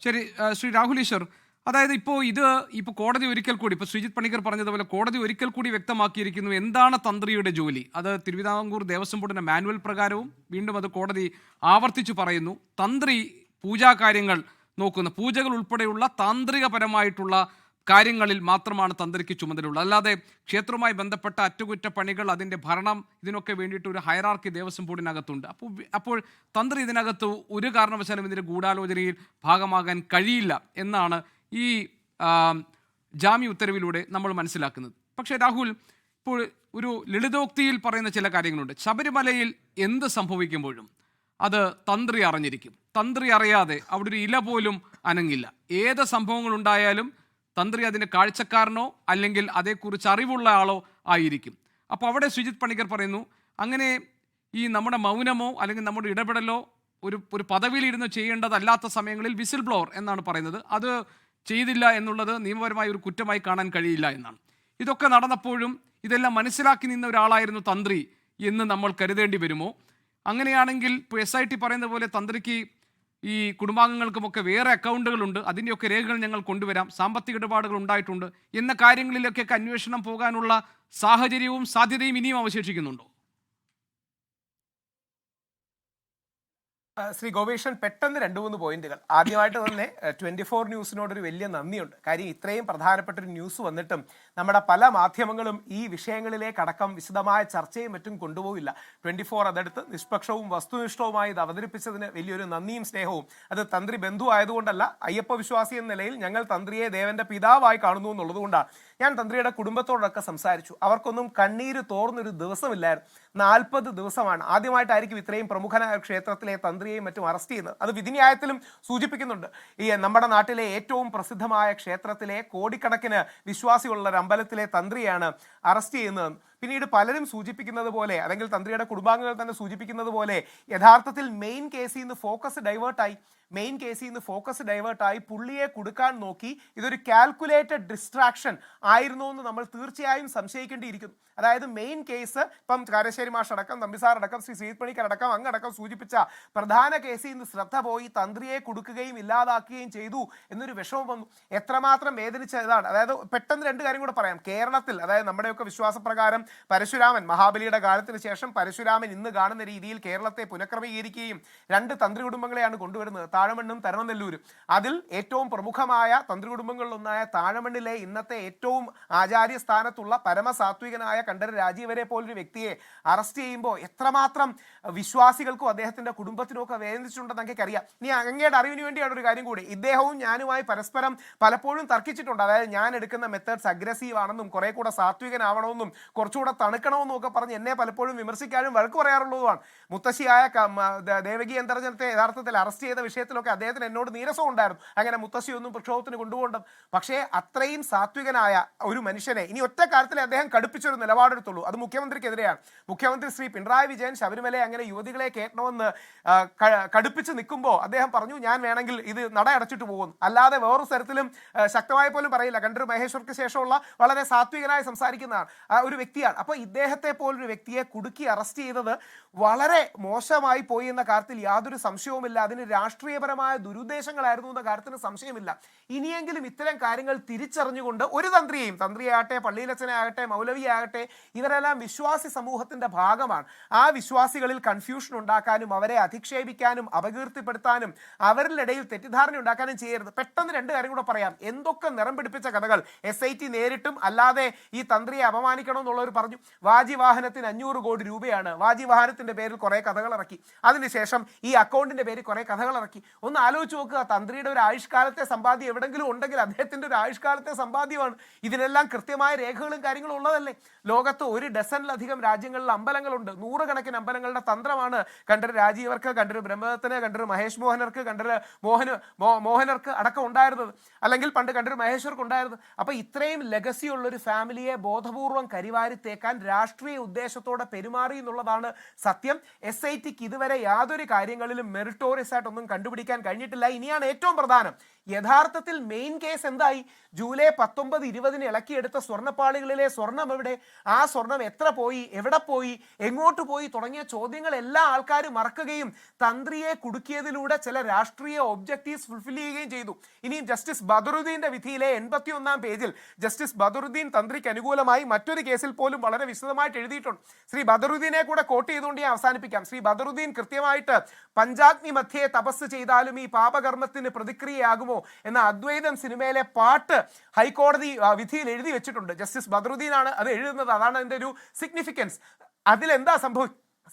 ശരി, ശ്രീ രാഹുൽ ഈശ്വർ, അതായത് ഇപ്പോൾ കോടതി ഒരിക്കൽ കൂടി, ഇപ്പോൾ ശ്രീജിത്ത് പണിക്കർ പറഞ്ഞതുപോലെ കോടതി ഒരിക്കൽ കൂടി വ്യക്തമാക്കിയിരിക്കുന്നു എന്താണ് തന്ത്രിയുടെ ജോലി. അത് തിരുവിതാംകൂർ ദേവസ്വം ബോർഡിന്റെ മാനുവൽ പ്രകാരവും വീണ്ടും അത് കോടതി ആവർത്തിച്ചു പറയുന്നു. തന്ത്രി പൂജാകാര്യങ്ങൾ നോക്കുന്ന, പൂജകൾ ഉൾപ്പെടെയുള്ള താന്ത്രികപരമായിട്ടുള്ള കാര്യങ്ങളിൽ മാത്രമാണ് തന്ത്രിക്ക് ചുമതലയുള്ളത്. അല്ലാതെ ക്ഷേത്രവുമായി ബന്ധപ്പെട്ട അറ്റകുറ്റപ്പണികൾ, അതിൻ്റെ ഭരണം, ഇതിനൊക്കെ വേണ്ടിയിട്ട് ഒരു ഹയറാർക്കി ദേവസ്വം ബോർഡിനകത്തുണ്ട്. അപ്പോൾ തന്ത്രി ഇതിനകത്ത് ഒരു കാരണവശാലും ഇതിൻ്റെ ഗൂഢാലോചനയിൽ ഭാഗമാകാൻ കഴിയില്ല എന്നാണ് ഈ ജാമ്യ ഉത്തരവിലൂടെ നമ്മൾ മനസ്സിലാക്കുന്നത്. പക്ഷേ രാഹുൽ, ഇപ്പോൾ ഒരു ലളിതോക്തിയിൽ പറയുന്ന ചില കാര്യങ്ങളുണ്ട്. ശബരിമലയിൽ എന്ത് സംഭവിക്കുമ്പോഴും അത് തന്ത്രി അറിഞ്ഞിരിക്കും. തന്ത്രി അറിയാതെ അവിടെ ഒരു ഇല പോലും അനങ്ങില്ല. ഏത് സംഭവങ്ങളുണ്ടായാലും തന്ത്രി അതിൻ്റെ കാഴ്ചക്കാരനോ അല്ലെങ്കിൽ അതേക്കുറിച്ച് അറിവുള്ള ആളോ ആയിരിക്കും. അപ്പോൾ അവിടെ ശ്രീജിത്ത് പണിക്കർ പറയുന്നു, അങ്ങനെ ഈ നമ്മുടെ മൗനമോ അല്ലെങ്കിൽ നമ്മുടെ ഇടപെടലോ ഒരു പദവിയിലിരുന്ന് ചെയ്യേണ്ടതല്ലാത്ത സമയങ്ങളിൽ വിസിൽ ബ്ലോവർ എന്നാണ് പറയുന്നത്, അത് ചെയ്തില്ല എന്നുള്ളത് നിയമപരമായ ഒരു കുറ്റമായി കാണാൻ കഴിയില്ല എന്നാണ്. ഇതൊക്കെ നടന്നപ്പോഴും ഇതെല്ലാം മനസ്സിലാക്കി നിന്ന ഒരാളായിരുന്നു തന്ത്രി എന്ന് നമ്മൾ കരുതേണ്ടി വരുമോ? അങ്ങനെയാണെങ്കിൽ ഇപ്പോൾ SIT പറയുന്ന പോലെ തന്ത്രിക്ക് ഈ കുടുംബാംഗങ്ങൾക്കുമൊക്കെ വേറെ അക്കൗണ്ടുകളുണ്ട്, അതിൻ്റെയൊക്കെ രേഖകൾ ഞങ്ങൾ കൊണ്ടുവരാം, സാമ്പത്തിക ഇടപാടുകൾ ഉണ്ടായിട്ടുണ്ട് എന്ന കാര്യങ്ങളിലൊക്കെ അന്വേഷണം പോകാനുള്ള സാഹചര്യവും സാധ്യതയും ഇനിയും അവശേഷിക്കുന്നുണ്ടോ? ശ്രീ ഗോപീഷൻ, പെട്ടെന്ന് 2-3 പോയിന്റുകൾ. ആദ്യമായിട്ട് തന്നെ 24 ന്യൂസിനോടൊരു വലിയ നന്ദിയുണ്ട്. കാര്യം ഇത്രയും പ്രധാനപ്പെട്ട ഒരു ന്യൂസ് വന്നിട്ടും നമ്മുടെ പല മാധ്യമങ്ങളും ഈ വിഷയങ്ങളിലേക്കടക്കം വിശദമായ ചർച്ചയും മറ്റും കൊണ്ടുപോയില്ല. 24 അതെടുത്ത് നിഷ്പക്ഷവും വസ്തുനിഷ്ഠവുമായി ഇത് അവതരിപ്പിച്ചതിന് വലിയൊരു നന്ദിയും സ്നേഹവും. അത് തന്ത്രി ബന്ധു ആയതുകൊണ്ടല്ല, അയ്യപ്പ വിശ്വാസി എന്ന നിലയിൽ ഞങ്ങൾ തന്ത്രിയെ ദേവന്റെ പിതാവായി കാണുന്നു എന്നുള്ളതുകൊണ്ടാണ്. ഞാൻ തന്ത്രിയുടെ കുടുംബത്തോടൊക്കെ സംസാരിച്ചു. അവർക്കൊന്നും കണ്ണീര് തോർന്നൊരു ദിവസമില്ലായിരുന്നു. 40 ദിവസമാണ്. ആദ്യമായിട്ടായിരിക്കും ഇത്രയും പ്രമുഖനായ ക്ഷേത്രത്തിലെ തന്ത്രിയെയും മറ്റും അറസ്റ്റ് ചെയ്യുന്നത്. അത് വിധിന്യായത്തിലും സൂചിപ്പിക്കുന്നുണ്ട്. ഈ നമ്മുടെ നാട്ടിലെ ഏറ്റവും പ്രസിദ്ധമായ ക്ഷേത്രത്തിലെ കോടിക്കണക്കിന് വിശ്വാസികളുള്ള ഒരു അമ്പലത്തിലെ തന്ത്രിയാണ് അറസ്റ്റ് ചെയ്യുന്നത്. പിന്നീട് പലരും സൂചിപ്പിക്കുന്നത് പോലെ, അല്ലെങ്കിൽ തന്ത്രിയുടെ കുടുംബാംഗങ്ങൾ തന്നെ സൂചിപ്പിക്കുന്നത് പോലെ, യഥാർത്ഥത്തിൽ മെയിൻ കേസിൽ നിന്ന് ഫോക്കസ് ഡൈവേർട്ടായി പുള്ളിയെ കൊടുക്കാൻ നോക്കി. ഇതൊരു കാൽക്കുലേറ്റഡ് ഡിസ്ട്രാക്ഷൻ ആയിരുന്നു എന്ന് നമ്മൾ തീർച്ചയായും സംശയിക്കേണ്ടിയിരിക്കുന്നു. അതായത് മെയിൻ കേസ്, ഇപ്പം കാരശ്ശേരി മാഷ് അടക്കം, തമ്പിസാർ അടക്കം, ശ്രീ ശ്രീജിത്ത് പണിക്കർ അടക്കം, അങ്ങടക്കം സൂചിപ്പിച്ച പ്രധാന കേസിൽ നിന്ന് ശ്രദ്ധ പോയി തന്ത്രിയെ കൊടുക്കുകയും ഇല്ലാതാക്കുകയും ചെയ്തു എന്നൊരു വിഷമം വന്നു. എത്രമാത്രം വേദനിച്ചതാണ്. അതായത് പെട്ടെന്ന് 2 കാര്യം കൂടെ പറയാം. കേരളത്തിൽ, അതായത് നമ്മുടെയൊക്കെ വിശ്വാസപ്രകാരം പരശുരാമൻ, മഹാബലിയുടെ കാലത്തിന് ശേഷം പരശുരാമൻ ഇന്ന് കാണുന്ന രീതിയിൽ കേരളത്തെ പുനഃക്രമീകരിക്കുകയും 2 തന്ത്രി കുടുംബങ്ങളെയാണ് കൊണ്ടുവരുന്നത്, താഴമണ്ണും തരണനെല്ലൂരും. അതിൽ ഏറ്റവും പ്രമുഖമായ തന്ത്രി കുടുംബങ്ങളിലൊന്നായ താഴമണ്ണിലെ ഇന്നത്തെ ഏറ്റവും ആചാര്യ സ്ഥാനത്തുള്ള പരമസാത്വികനായ കണ്ഠര രാജീവരെ പോലൊരു വ്യക്തിയെ അറസ്റ്റ് ചെയ്യുമ്പോൾ എത്രമാത്രം വിശ്വാസികൾക്കും അദ്ദേഹത്തിന്റെ കുടുംബത്തിനും ഒക്കെ വേദനിച്ചിട്ടുണ്ടെന്ന് എനിക്കറിയാം. ഇനി അങ്ങയുടെ അറിവിന് വേണ്ടിയാണ് ഒരു കാര്യം കൂടി. ഇദ്ദേഹവും ഞാനുമായി പരസ്പരം പലപ്പോഴും തർക്കിച്ചിട്ടുണ്ട്. അതായത് ഞാൻ എടുക്കുന്ന മെത്തേഡ്സ് അഗ്രസീവ് ആണെന്നും കുറെ കൂടെ സാത്വികനാവണമെന്നും കുറച്ചുകൂടെ തണുക്കണമെന്നും ഒക്കെ പറഞ്ഞ് എന്നെ പലപ്പോഴും വിമർശിക്കാനും വഴക്ക് പറയാറുള്ളതുമാണ്. മുത്തശ്ശിയായ ദേവകി അന്തർജനത്തെ യഥാർത്ഥത്തിൽ അറസ്റ്റ് ചെയ്ത വിഷയത്തിലൊക്കെ അദ്ദേഹത്തിന് എന്നോട് നീരസം ഉണ്ടായിരുന്നു. അങ്ങനെ മുത്തശ്ശിയൊന്നും പ്രക്ഷോഭത്തിന് കൊണ്ടുപോകേണ്ടത്. പക്ഷേ അത്രയും സാത്വികനായ ഒരു മനുഷ്യനെ ഇനി ഒറ്റ കാര്യത്തിൽ അദ്ദേഹം കടുപ്പിച്ചൊരു നിലപാടെടുത്തുള്ളൂ. അത് മുഖ്യമന്ത്രിക്കെതിരെയാണ്. മുഖ്യമന്ത്രി ശ്രീ പിണറായി വിജയൻ ശബരിമലയെ അങ്ങനെ യുവതികളെ കയറ്റണമെന്ന് കടുപ്പിച്ച് നിൽക്കുമ്പോൾ അദ്ദേഹം പറഞ്ഞു, ഞാൻ വേണമെങ്കിൽ ഇത് നട അടച്ചിട്ട് പോകുന്നു. അല്ലാതെ വേറൊരു തരത്തിലും ശക്തമായി പോലും പറയില്ല. കണ്ഠര് മഹേശ്വർക്ക് ശേഷമുള്ള വളരെ സാത്വികനായി സംസാരിക്കുന്നതാണ് ഒരു വ്യക്തിയാണ്. അപ്പോൾ ഇദ്ദേഹത്തെ പോലൊരു വ്യക്തിയെ കുടുക്കി അറസ്റ്റ് ചെയ്തത് വളരെ മോശമായി പോയി എന്ന കാര്യത്തിൽ യാതൊരു സംശയവുമില്ല. അതിന് രാഷ്ട്രീയപരമായ ദുരുദ്ദേശങ്ങളായിരുന്നു എന്ന കാര്യത്തിന് സംശയമില്ല. ഇനിയെങ്കിലും ഇത്തരം കാര്യങ്ങൾ തിരിച്ചറിഞ്ഞുകൊണ്ട് ഒരു തന്ത്രിയാകട്ടെ, പള്ളിയിലച്ചനെ ആകട്ടെ, മൗലവിയാകട്ടെ, ഇവരെല്ലാം വിശ്വാസി സമൂഹത്തിന്റെ ഭാഗമാണ്. ആ വിശ്വാസികളിൽ കൺഫ്യൂഷൻ ഉണ്ടാക്കാനും അവരെ അധിക്ഷേപിക്കാനും അപകീർത്തിപ്പെടുത്താനും അവരിലിടയിൽ തെറ്റിദ്ധാരണ ഉണ്ടാക്കാനും ചെയ്യരുത്. പെട്ടെന്ന് 2 കാര്യം കൂടെ പറയാം. എന്തൊക്കെ നിറം പിടിപ്പിച്ച കഥകൾ SIT നേരിട്ടും അല്ലാതെ ഈ തന്ത്രിയെ അപമാനിക്കണമെന്നുള്ളവർ പറഞ്ഞു. വാജിവാഹനത്തിന് 500 കോടി രൂപയാണ്. വാജിവാഹനത്തിന്റെ പേരിൽ കുറെ കഥകൾ ഇറക്കി. അതിനുശേഷം ഈ അക്കൗണ്ടിന്റെ പേരിൽ കുറെ കഥകൾ ഇറക്കി. ഒന്ന് ആലോചിച്ച് നോക്കുക. തന്ത്രിയുടെ ഒരു ആയുഷ്കാലത്തെ സമ്പാദ്യം എവിടെങ്കിലും ഉണ്ടെങ്കിൽ അദ്ദേഹത്തിന്റെ ഒരു ആയുഷ്കാലത്തെ സമ്പാദ്യമാണ്. ഇതിനെല്ലാം കൃത്യമായ രേഖകളും കാര്യങ്ങളും ഉള്ളതല്ലേ. ലോകത്ത് 1 ഡസനിലധികം രാജ്യങ്ങളിൽ അമ്പലങ്ങളുണ്ട്. 100 കണക്കിന് അമ്പലങ്ങളുടെ തന്ത്രമാണ് കണ്ഠര് രാജീവർക്ക്, കണ്ഠര് ബ്രഹ്മദത്തന്, കണ്ഠര് മഹേഷ് മോഹനർക്ക്, കണ്ഠര് മോഹനർക്ക് അടക്കം ഉണ്ടായിരുന്നത്, അല്ലെങ്കിൽ പണ്ട് കണ്ഠര് മഹേശ്വർക്ക് ഉണ്ടായിരുന്നത്. അപ്പൊ ഇത്രയും ലെഗസി ഉള്ളൊരു ഫാമിലിയെ ബോധപൂർവം കരിവാരി തേക്കാൻ രാഷ്ട്രീയ ഉദ്ദേശത്തോടെ പെരുമാറി എന്നുള്ളതാണ് സത്യം. SITക്ക് ഇതുവരെ യാതൊരു കാര്യങ്ങളിലും മെറിറ്റോറിയസ് ആയിട്ടൊന്നും കണ്ടുപിടിക്കാൻ കഴിഞ്ഞിട്ടില്ല. ഇനിയാണ് ഏറ്റവും പ്രധാനം. യഥാർത്ഥത്തിൽ മെയിൻ കേസ് എന്തായി? ജൂലൈ 19, 20 ഇളക്കിയെടുത്ത സ്വർണ്ണപ്പാളികളിലെ സ്വർണം എവിടെ? ആ സ്വർണം എത്ര പോയി, എവിടെ പോയി, എങ്ങോട്ട് പോയി തുടങ്ങിയ ചോദ്യങ്ങൾ എല്ലാ ആൾക്കാരും മറക്കുകയും തന്ത്രിയെ കുടുക്കിയതിലൂടെ ചില രാഷ്ട്രീയ ഒബ്ജക്റ്റീവ്സ് ഫുൾഫിൽ ചെയ്യുകയും ചെയ്തു. ഇനിയും ജസ്റ്റിസ് ബദറുദ്ദീന്റെ വിധിയിലെ 81-ാം പേജിൽ ജസ്റ്റിസ് ബദറുദ്ദീൻ തന്ത്രിക്ക് അനുകൂലമായി മറ്റൊരു കേസിൽ പോലും വളരെ വിശദമായിട്ട് എഴുതിയിട്ടുണ്ട്. ശ്രീ ബദറുദ്ദീനെ കൂടെ കോട്ട് ചെയ്തുകൊണ്ട് ഞാൻ അവസാനിപ്പിക്കാം. ശ്രീ ബദറുദ്ദീൻ കൃത്യമായിട്ട് പഞ്ചാഗ്നി മധ്യേ തപസ് ചെയ്താലും ഈ പാപകർമ്മത്തിന് പ്രതിക്രിയയാകുമോ എന്ന അദ്വൈതം സിനിമയിലെ പാട്ട് ഹൈക്കോടതി വിധിയിൽ എഴുതി വെച്ചിട്ടുണ്ട്. ജസ്റ്റിസ് ബദറുദ്ദീനാണ് അത് എഴുതുന്നത്. അതാണ് അതിന്റെ ഒരു സിഗ്നിഫിക്കൻസ്. അതിലെന്താ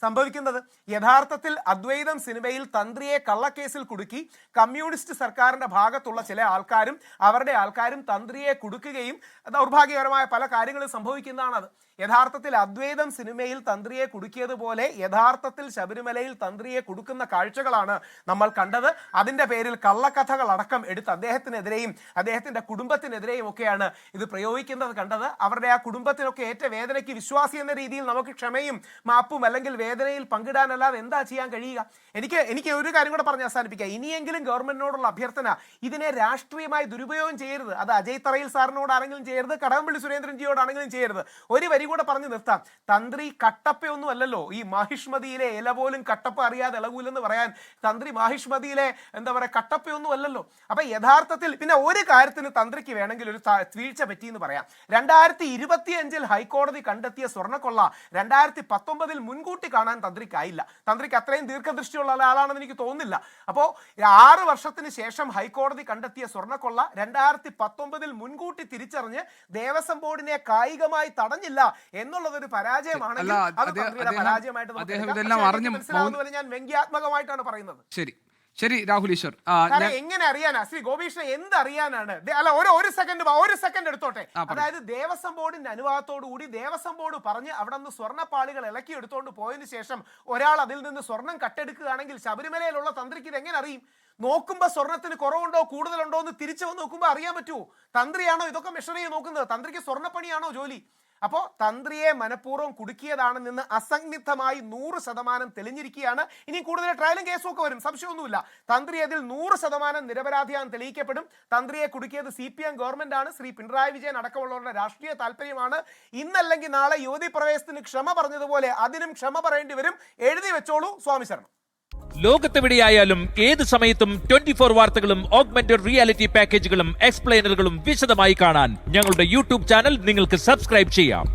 സംഭവിക്കുന്നത്? യഥാർത്ഥത്തിൽ അദ്വൈതം സിനിമയിൽ തന്ത്രിയെ കള്ളക്കേസിൽ കുടുക്കി കമ്മ്യൂണിസ്റ്റ് സർക്കാരിന്റെ ഭാഗത്തുള്ള ചില ആൾക്കാരും അവരുടെ ആൾക്കാരും തന്ത്രിയെ കുടുക്കുകയും ദൗർഭാഗ്യകരമായ പല കാര്യങ്ങളും സംഭവിക്കുന്നതാണത്. യഥാർത്ഥത്തിൽ അദ്വൈതം സിനിമയിൽ തന്ത്രിയെ കുടുക്കിയതുപോലെ യഥാർത്ഥത്തിൽ ശബരിമലയിൽ തന്ത്രിയെ കുടുക്കുന്ന കാഴ്ചകളാണ് നമ്മൾ കണ്ടത്. അതിന്റെ പേരിൽ കള്ളക്കഥകൾ അടക്കം എടുത്ത് അദ്ദേഹത്തിനെതിരെയും അദ്ദേഹത്തിന്റെ കുടുംബത്തിനെതിരെയും ഒക്കെയാണ് ഇത് പ്രയോഗിക്കുന്നത് കണ്ടത്. അവരുടെ ആ കുടുംബത്തിനൊക്കെ ഏറ്റ വേദനയ്ക്ക് വിശ്വാസി എന്ന രീതിയിൽ നമുക്ക് ക്ഷമയും മാപ്പും അല്ലെങ്കിൽ വേദനയിൽ പങ്കിടാനല്ലാതെ എന്താ ചെയ്യാൻ കഴിയുക? എനിക്ക് ഒരു കാര്യം കൂടെ പറഞ്ഞ് അവസാനിപ്പിക്കാം. ഇനിയെങ്കിലും ഗവൺമെന്റിനോടുള്ള അഭ്യർത്ഥന, ഇതിനെ രാഷ്ട്രീയമായി ദുരുപയോഗം ചെയ്യരുത്. അത് അജയ് തറയിൽ സാറിനോടാണെങ്കിലും ചെയ്യരുത്, കടകംപള്ളി സുരേന്ദ്രൻജിയോടാണെങ്കിലും ചെയ്യരുത്. ഒരു വരി കൂടെ പറഞ്ഞു നിർത്താം. തന്ത്രി കട്ടപ്പയൊന്നും അല്ലല്ലോ. ഈ മാഹിഷ്മതിയിലെ ഇല പോലും കട്ടപ്പ അറിയാതെ ഇളകൂലെന്ന് പറയാൻ തന്ത്രി മാഹിഷ്മതിയിലെ എന്താ പറയുക കട്ടപ്പയൊന്നും അല്ലല്ലോ. അപ്പൊ യഥാർത്ഥത്തിൽ പിന്നെ ഒരു കാര്യത്തിന് തന്ത്രിക്ക് വേണമെങ്കിൽ ഒരു വീഴ്ച പറ്റിയെന്ന് പറയാം. 2025 ഹൈക്കോടതി കണ്ടെത്തിയ സ്വർണ്ണക്കൊള്ള 2019 മുൻകൂട്ടി കാണാൻ തന്ത്രിക്കായില്ല. തന്ത്രിക്ക് അത്രയും ദീർഘദൃഷ്ടിയുള്ള ആളാണെന്ന് എനിക്ക് തോന്നുന്നില്ല. അപ്പോൾ 6 വർഷത്തിന് ശേഷം ഹൈക്കോടതി കണ്ടെത്തിയ സ്വർണ്ണക്കൊള്ള 2019 മുൻകൂട്ടി തിരിച്ചറിഞ്ഞ് ദേവസ്വം ബോർഡിനെ കായികമായി തടഞ്ഞില്ല എന്നുള്ളതൊരു പരാജയമാണെങ്കിൽ അത് തന്ത്രിയുടെ പരാജയമായിട്ട് മനസ്സിലാവുന്ന ഞാൻ വ്യംഗ്യാത്മകമായിട്ടാണ് പറയുന്നത്. ശരി രാഹുൽ ഈശ്വർ, എങ്ങനെ അറിയാനാ ശ്രീ ഗോപീഷ്ണ, എന്തറിയാനാണ്? അല്ല, ഒരു സെക്കൻഡ് എടുത്തോട്ടെ. അതായത് ദേവസ്വം ബോർഡിന്റെ അനുവാദത്തോടു കൂടി ദേവസ്വം ബോർഡ് പറഞ്ഞ് അവിടെ നിന്ന് സ്വർണ്ണപ്പാളികൾ ഇളക്കി എടുത്തോണ്ട് പോയതിനു ശേഷം ഒരാൾ അതിൽ നിന്ന് സ്വർണം കട്ടെടുക്കുകയാണെങ്കിൽ ശബരിമലയിലുള്ള തന്ത്രിക്ക് ഇത് എങ്ങനെ അറിയും? നോക്കുമ്പോ സ്വർണത്തിന് കുറവുണ്ടോ കൂടുതലുണ്ടോ എന്ന് തിരിച്ചു വന്ന് നോക്കുമ്പോ അറിയാൻ പറ്റുമോ? തന്ത്രിയാണോ ഇതൊക്കെ മെഷർ ചെയ്ത് നോക്കുന്നത്? തന്ത്രിക്ക് സ്വർണ്ണപ്പണിയാണോ ജോലി? അപ്പോൾ തന്ത്രിയെ മനഃപൂർവ്വം കുടുക്കിയതാണെന്ന് അസന്നിഗ്ധമായി 100% തെളിഞ്ഞിരിക്കുകയാണ്. ഇനി കൂടുതൽ ട്രയലും കേസും ഒക്കെ വരും, സംശയമൊന്നുമില്ല. തന്ത്രി അതിൽ 100% നിരപരാധിയാണെന്ന് തെളിയിക്കപ്പെടും. തന്ത്രിയെ കുടുക്കിയത് CPM ഗവൺമെന്റ് ആണ്. ശ്രീ പിണറായി വിജയൻ അടക്കമുള്ളവരുടെ രാഷ്ട്രീയ താല്പര്യമാണ്. ഇന്നല്ലെങ്കിൽ നാളെ യുവതി പ്രവേശത്തിന് ക്ഷമ പറഞ്ഞതുപോലെ അതിനും ക്ഷമ പറയേണ്ടി വരും. എഴുതി വെച്ചോളൂ സ്വാമി ശരണം. ലോകത്തെവിടെയായാലും ഏത് സമയത്തും 24 വാർത്തകളും ഓഗ്മെന്റഡ് റിയാലിറ്റി പാക്കേജുകളും എക്സ്പ്ലെയിനറുകളും വിശദമായി കാണാൻ ഞങ്ങളുടെ YouTube ചാനൽ നിങ്ങൾക്ക് സബ്സ്ക്രൈബ് ചെയ്യാം.